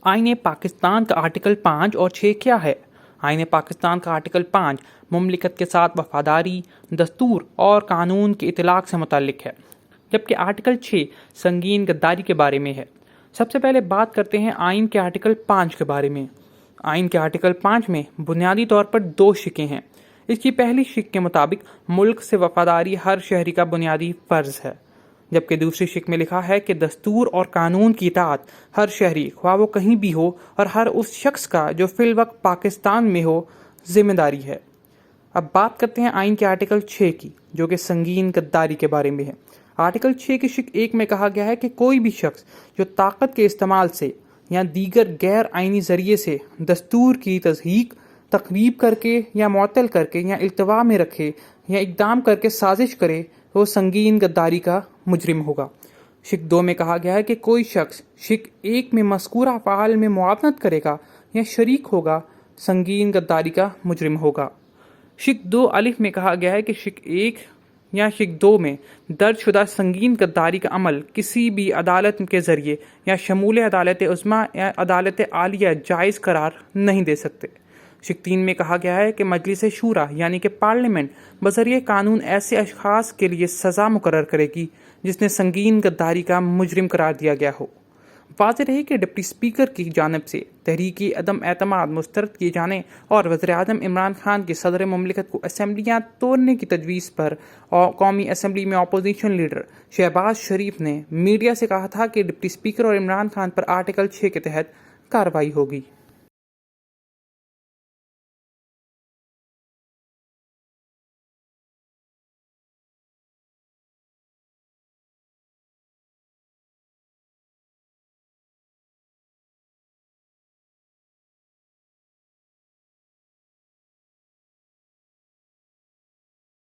آئین پاکستان کا آرٹیکل 5 اور 6 کیا ہے؟ آئین پاکستان کا آرٹیکل 5 مملکت کے ساتھ وفاداری، دستور اور قانون کے اطلاق سے متعلق ہے، جبکہ آرٹیکل 6 سنگین غداری کے بارے میں ہے۔ سب سے پہلے بات کرتے ہیں آئین کے آرٹیکل 5 کے بارے میں۔ آئین کے آرٹیکل 5 میں بنیادی طور پر 2 شقیں ہیں۔ اس کی پہلی شق کے مطابق ملک سے وفاداری ہر شہری کا بنیادی فرض ہے، جبکہ دوسری شق میں لکھا ہے کہ دستور اور قانون کی اطاعت ہر شہری، خواہ وہ کہیں بھی ہو اور ہر اس شخص کا جو فی الوقت پاکستان میں ہو، ذمہ داری ہے۔ اب بات کرتے ہیں آئین کے آرٹیکل 6 کی، جو کہ سنگین غداری کے بارے میں ہے۔ آرٹیکل 6 کی شق 1 میں کہا گیا ہے کہ کوئی بھی شخص جو طاقت کے استعمال سے یا دیگر غیر آئینی ذریعے سے دستور کی تضحیق، تخریب کر کے یا معطل کر کے یا التوا میں رکھے یا اقدام کر کے سازش کرے، وہ سنگین غداری کا مجرم ہوگا۔ شق 2 میں کہا گیا ہے کہ کوئی شخص شق 1 میں مذکورہ افعال میں معاونت کرے گا یا شریک ہوگا، سنگین غداری کا مجرم ہوگا۔ شق 2 الف میں کہا گیا ہے کہ شق 1 یا شق 2 میں درج شدہ سنگین غداری کا عمل کسی بھی عدالت کے ذریعے یا شمول عدالت عظمیٰ یا عدالت عالیہ جائز قرار نہیں دے سکتے۔ شق 3 میں کہا گیا ہے کہ مجلس شورا یعنی کہ پارلیمنٹ بذریعہ قانون ایسے اشخاص کے لیے سزا مقرر کرے گی جس نے سنگین غداری کا مجرم قرار دیا گیا ہو۔ واضح رہے کہ ڈپٹی اسپیکر کی جانب سے تحریک عدم اعتماد مسترد کیے جانے اور وزیراعظم عمران خان کے صدر مملکت کو اسمبلیاں توڑنے کی تجویز پر قومی اسمبلی میں اپوزیشن لیڈر شہباز شریف نے میڈیا سے کہا تھا کہ ڈپٹی اسپیکر اور عمران خان پر آرٹیکل 6 کے تحت کارروائی ہوگی۔